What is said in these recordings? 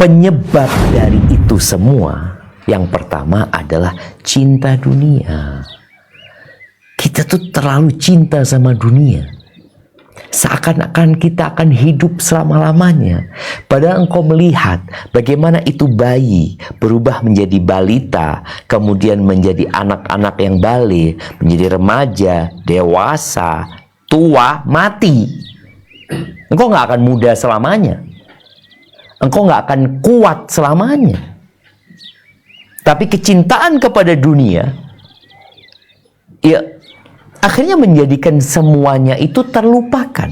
Penyebab dari itu semua, yang pertama adalah cinta dunia. Kita tuh terlalu cinta sama dunia. Seakan-akan kita akan hidup selama-lamanya. Padahal engkau melihat bagaimana itu bayi berubah menjadi balita, kemudian menjadi anak-anak yang balik, menjadi remaja, dewasa, tua, mati. Engkau nggak akan muda selamanya. Engkau nggak akan kuat selamanya. Tapi kecintaan kepada dunia, ya akhirnya menjadikan semuanya itu terlupakan.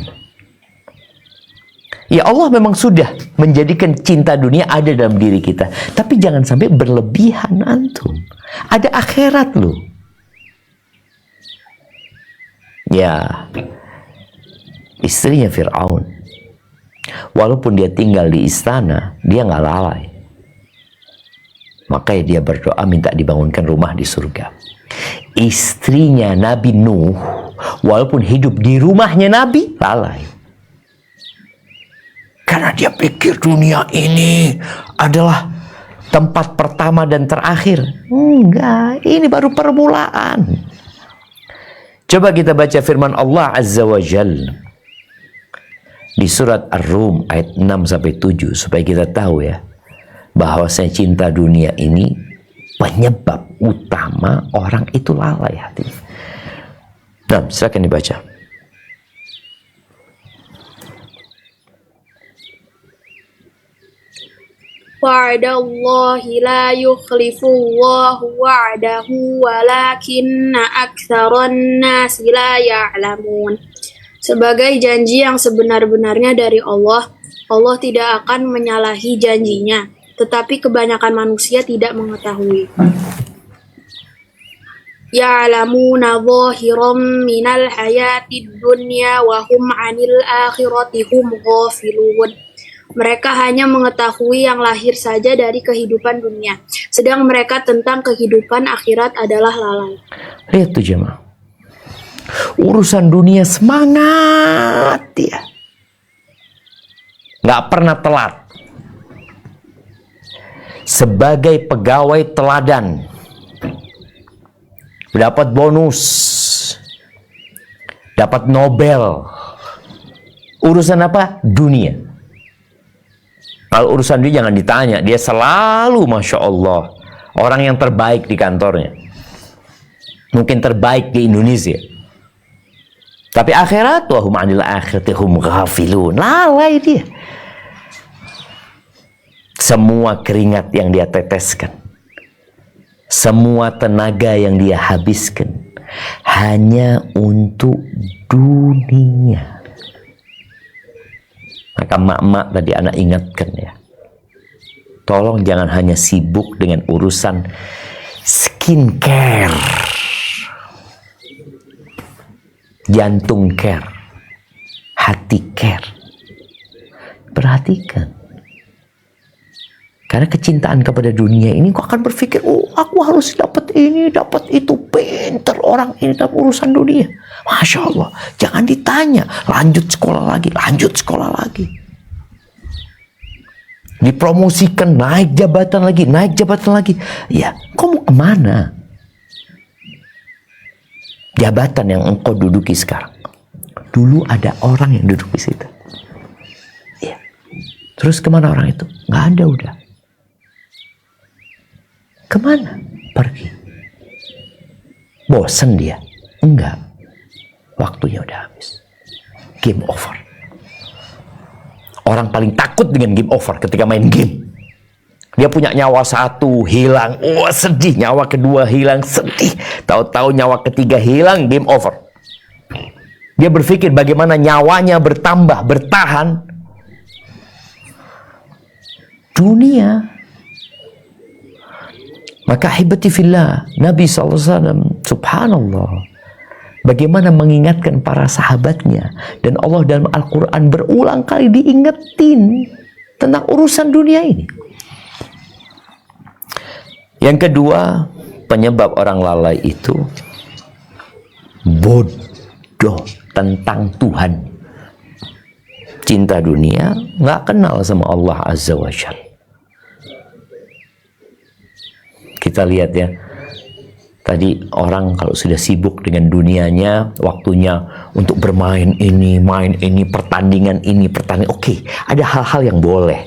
Ya Allah memang sudah menjadikan cinta dunia ada dalam diri kita. Tapi jangan sampai berlebihan antum. Ada akhirat loh. Ya, istrinya Fir'aun, walaupun dia tinggal di istana, dia nggak lalai. Makanya dia berdoa minta dibangunkan rumah di surga. Istrinya Nabi Nuh, walaupun hidup di rumahnya Nabi, lalai. Karena dia pikir dunia ini adalah tempat pertama dan terakhir. Enggak, ini baru permulaan. Coba kita baca firman Allah Azza wa Jalla di surat Ar-Rum ayat 6-7 supaya kita tahu ya bahwasanya cinta dunia ini penyebab utama orang itu lalai hatinya. Nah, silakan dibaca. Wa'adallahi la yukhlifullahu wa'adahu walakinna aktsaran nasi la ya'lamun. Sebagai janji yang sebenar-benarnya dari Allah, Allah tidak akan menyalahi janjinya, tetapi kebanyakan manusia tidak mengetahui. Ya'lamuna zahiran minal hayatid dunya wa hum 'anil akhirati hum ghafilun. Mereka hanya mengetahui yang lahir saja dari kehidupan dunia, sedang mereka tentang kehidupan akhirat adalah lalai. Lihat tuh jemaah. Urusan dunia semangat dia. Nggak pernah telat. Sebagai pegawai teladan, dapat bonus, dapat Nobel. Urusan apa? Dunia. Kalau urusan dia jangan ditanya, dia selalu Masya Allah orang yang terbaik di kantornya, mungkin terbaik di Indonesia. Tapi akhirat, wahum anil akhirati hum ghafilun, lalai dia. Semua keringat yang dia teteskan, semua tenaga yang dia habiskan hanya untuk dunia. Maka mak-mak tadi anak ingatkan ya, tolong jangan hanya sibuk dengan urusan skincare, jantung care, hati care. Perhatikan, karena kecintaan kepada dunia ini kau akan berpikir, oh aku harus dapat ini, dapat itu, pinter orang ini dalam urusan dunia. Masya Allah, jangan ditanya, lanjut sekolah lagi, lanjut sekolah lagi. Dipromosikan, naik jabatan lagi, naik jabatan lagi. Ya, kau mau kemana? Jabatan yang engkau duduki sekarang, dulu ada orang yang duduk di situ. Ya. Terus kemana orang itu? Nggak ada udah. Kemana? Pergi. Bosen dia? Enggak. Waktunya udah habis. Game over. Orang paling takut dengan game over ketika main game. Dia punya nyawa satu hilang, wah sedih. Nyawa kedua hilang, sedih. Tahu-tahu nyawa ketiga hilang, game over. Dia berpikir bagaimana nyawanya bertambah, bertahan. Dunia. Maka hibati fillah, Nabi SAW, subhanallah, bagaimana mengingatkan para sahabatnya. Dan Allah dalam Al-Quran berulang kali diingetin tentang urusan dunia ini. Yang kedua, penyebab orang lalai itu bodoh tentang Tuhan. Cinta dunia, nggak kenal sama Allah Azza wa Jalla. kita lihat ya. Tadi orang kalau sudah sibuk dengan dunianya, waktunya untuk bermain ini, main ini, pertandingan ini, pertandingan. Oke, ada hal-hal yang boleh.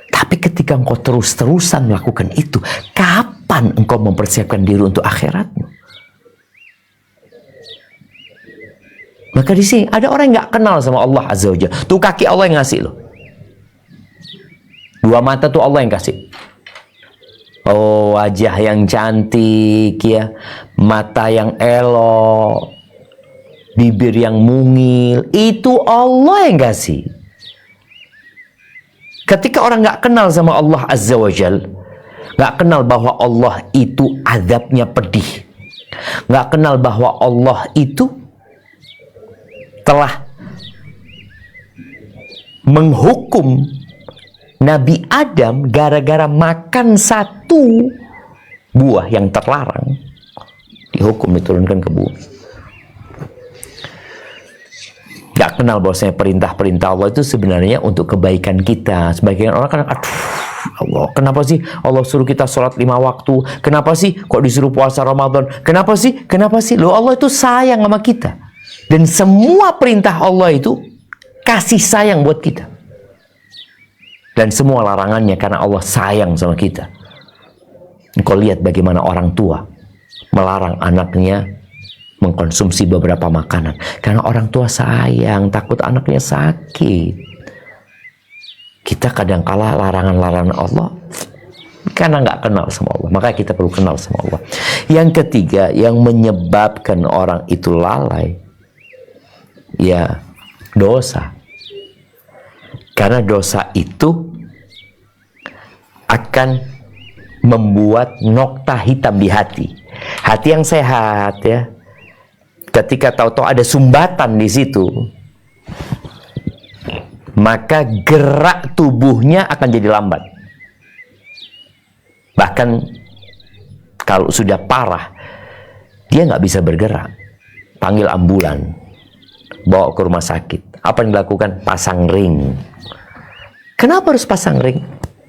Tapi ketika engkau terus-terusan melakukan itu, kapan engkau mempersiapkan diri untuk akhiratmu? Maka di sini ada orang yang nggak kenal sama Allah Azza wa Jalla. Tuh kaki Allah yang ngasih loh. 2 mata tuh Allah yang kasih. Oh, wajah yang cantik ya, mata yang elok, bibir yang mungil, itu Allah yang kasih. Ketika orang nggak kenal sama Allah Azza wa Jal, nggak kenal bahwa Allah itu azabnya pedih, nggak kenal bahwa Allah itu telah menghukum Nabi Adam gara-gara makan 1 buah yang terlarang, dihukum, diturunkan ke bumi. Gak kenal bahwasanya perintah-perintah Allah itu sebenarnya untuk kebaikan kita. Sebagian orang kan, aduh Allah, kenapa sih Allah suruh kita sholat 5 waktu? Kenapa sih kok disuruh puasa Ramadan? Kenapa sih? Kenapa sih? Loh, Allah itu sayang sama kita. Dan semua perintah Allah itu kasih sayang buat kita. Dan semua larangannya karena Allah sayang sama kita. Engkau lihat bagaimana orang tua melarang anaknya mengkonsumsi beberapa makanan. Karena orang tua sayang, takut anaknya sakit. Kita kadang kala larangan-larangan Allah karena nggak kenal sama Allah. Maka kita perlu kenal sama Allah. Yang ketiga, yang menyebabkan orang itu lalai, ya dosa. Karena dosa itu akan membuat nokta hitam di hati. Hati yang sehat ya. Ketika tahu-tahu ada sumbatan di situ, maka gerak tubuhnya akan jadi lambat. Bahkan kalau sudah parah, dia nggak bisa bergerak. Panggil ambulan, bawa ke rumah sakit. Apa yang dilakukan? Pasang ring. Kenapa harus pasang ring?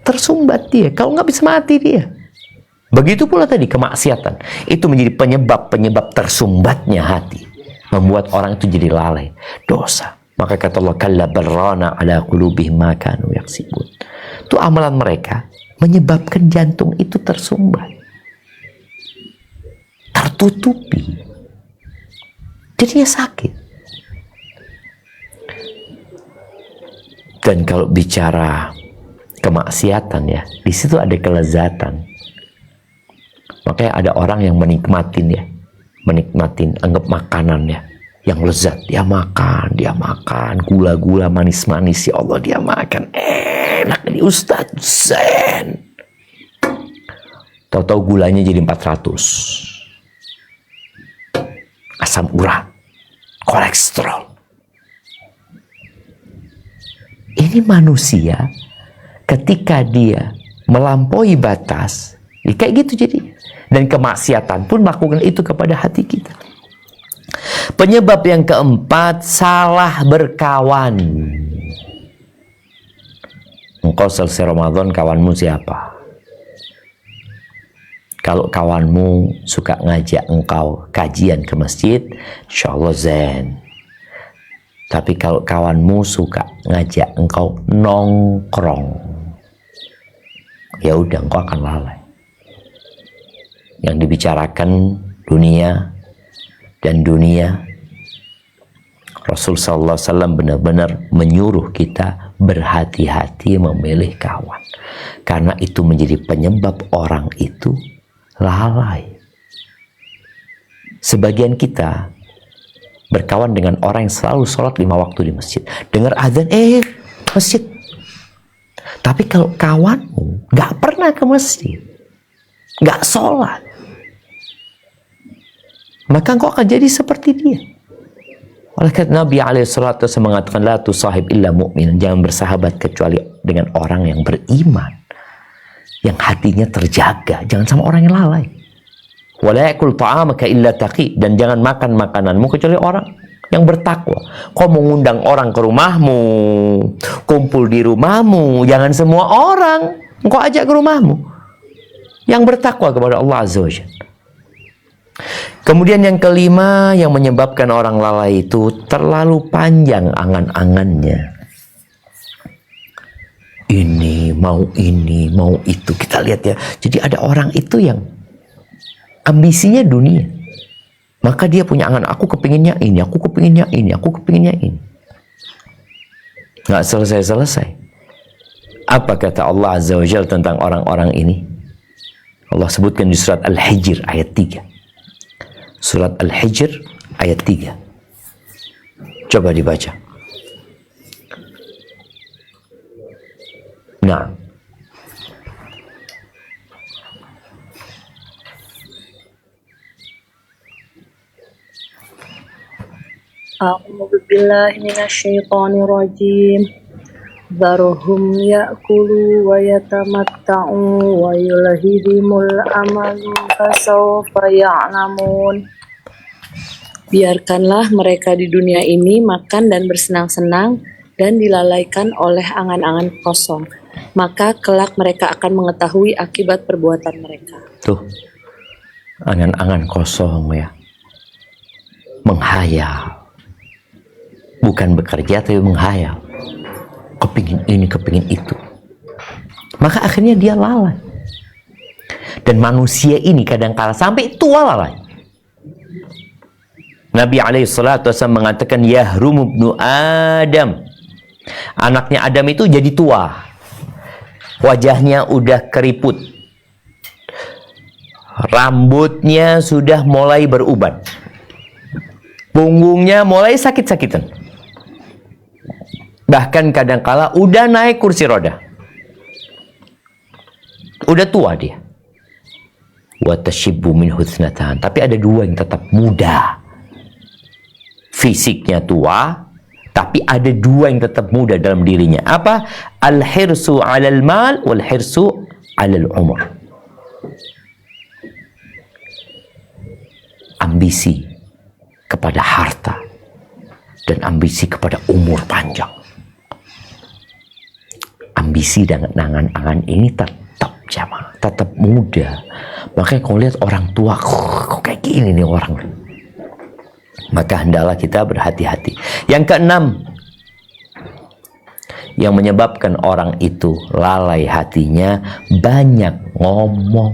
Tersumbat dia. Kalau nggak bisa mati dia. Begitu pula tadi kemaksiatan. Itu menjadi penyebab tersumbatnya hati. Membuat orang itu jadi lalai. Dosa. Maka kata Allah, kalla barrana ala qulubihim ma kanu yaksibun. Itu amalan mereka menyebabkan jantung itu tersumbat. Tertutupi. Jadinya sakit. Dan kalau bicara kemaksiatan ya, di situ ada kelezatan. Makanya ada orang yang menikmatin ya, anggap makanan ya, yang lezat. Dia makan, gula-gula manis-manis, ya Allah dia makan, enak nih Ustaz, zen. Tahu-tahu gulanya jadi 400. Asam urat, kolesterol. Ini manusia ketika dia melampaui batas, ya kayak gitu jadi. Dan kemaksiatan pun melakukan itu kepada hati kita. Penyebab yang keempat, salah berkawan. Engkau selesai Ramadan, kawanmu siapa? Kalau kawanmu suka ngajak engkau kajian ke masjid, insya Allah zen. Tapi kalau kawanmu suka ngajak engkau nongkrong, ya udah engkau akan lalai. Yang dibicarakan dunia dan dunia. Rasul sallallahu alaihi wasallam benar-benar menyuruh kita berhati-hati memilih kawan. Karena itu menjadi penyebab orang itu lalai. Sebagian kita berkawan dengan orang yang selalu sholat 5 waktu di masjid. Dengar azan, masjid. Tapi kalau kawanmu gak pernah ke masjid, gak sholat, maka engkau akan jadi seperti dia. Oleh karena Nabi SAW mengatakan, la tusahib illa mu'min. Jangan bersahabat kecuali dengan orang yang beriman, yang hatinya terjaga. Jangan sama orang yang lalai. Wala yakul ta'amaka illa taqi. Dan jangan makan makananmu kecuali orang yang bertakwa. Kau mengundang orang ke rumahmu, kumpul di rumahmu, jangan semua orang engkau ajak ke rumahmu. yang bertakwa kepada Allah Azza wa Jalla. Kemudian yang kelima yang menyebabkan orang lalai itu terlalu panjang angan-angannya. Ini, mau itu. Kita lihat ya. Jadi ada orang itu yang ambisinya dunia. Maka dia punya angan, aku kepinginnya ini, aku kepinginnya ini, aku kepinginnya ini. Nggak selesai-selesai. Apa kata Allah Azza wa Jalla tentang orang-orang ini? Allah sebutkan di surat Al-Hijr ayat 3. Surat Al-Hijr ayat 3. Coba dibaca. Nah. A'udzu billahi minasyaitonir rajim. Dharhum ya'kulu wa yatamatta'u wa yulhihimul amalu fasawfa ya'lamun. Biarkanlah mereka di dunia ini makan dan bersenang-senang dan dilalaikan oleh angan-angan kosong. Maka kelak mereka akan mengetahui akibat perbuatan mereka. Tuh. Angan-angan kosong ya. Menghayal. Bukan bekerja tapi menghayal. Kepingin ini, kepingin itu. Maka akhirnya dia lalai. Dan manusia ini kadang-kala sampai tua lalai. Nabi SAW mengatakan, Yahrum ibnu Adam. Anaknya Adam itu jadi tua. Wajahnya udah keriput. Rambutnya sudah mulai beruban. Punggungnya mulai sakit-sakitan. Bahkan kadangkala udah naik kursi roda. Udah tua dia. Wa tashibbu min husnatan. Tapi ada dua yang tetap muda. Fisiknya tua, tapi ada dua yang tetap muda dalam dirinya. Apa? Al-hirsu 'alal mal wal hirsu 'alal umur. Ambisi kepada harta dan ambisi kepada umur panjang. Ambisi dan angan-angan ini tetap jamaah, tetap muda. Makanya kalau lihat orang tua, kok kayak gini nih orang. Maka hendaklah kita berhati-hati. Yang keenam, yang menyebabkan orang itu lalai hatinya, banyak ngomong.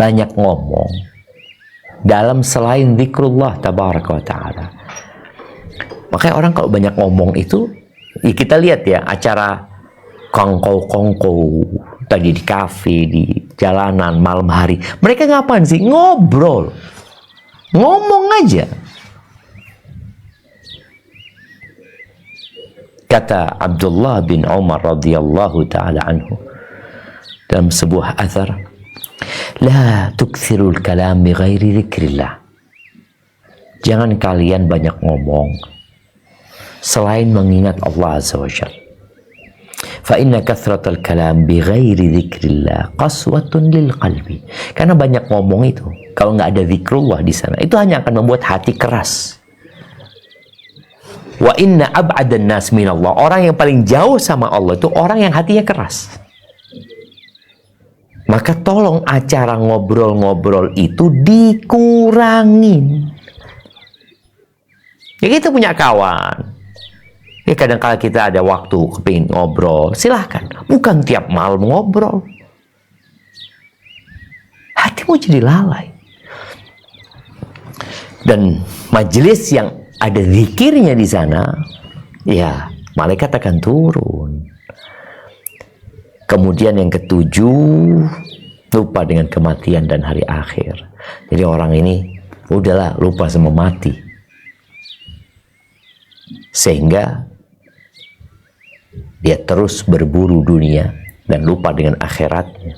Banyak ngomong dalam selain zikrullah tabaraka wa ta'ala. Makanya orang kalau banyak ngomong itu, ya kita lihat ya acara kongko-kongko tadi di kafe, di jalanan malam hari. Mereka ngapain sih? Ngobrol. Ngomong aja. Kata Abdullah bin Umar radhiyallahu ta'ala anhu dalam sebuah athar, La tukthirul kalam bi ghairi dzikrillah. Jangan kalian banyak ngomong selain mengingat Allah Azza wa Jalla. Fa inna kathratal kalam bi ghairi dzikrillah qaswatun lil qalbi. Karena banyak ngomong itu, kalau nggak ada zikrullah di sana, itu hanya akan membuat hati keras. Wa inna ab'adan nas minallah. Orang yang paling jauh sama Allah itu orang yang hatinya keras. Maka tolong acara ngobrol-ngobrol itu dikurangin. Ya kita punya kawan. Ya kadang-kala kita ada waktu kepingin ngobrol. Silahkan. Bukan tiap malam ngobrol. Hatimu jadi lalai. Dan majelis yang ada zikirnya di sana, ya malaikat akan turun. Kemudian yang ketujuh, lupa dengan kematian dan hari akhir. Jadi orang ini udahlah lupa sama mati. Sehingga dia terus berburu dunia dan lupa dengan akhiratnya.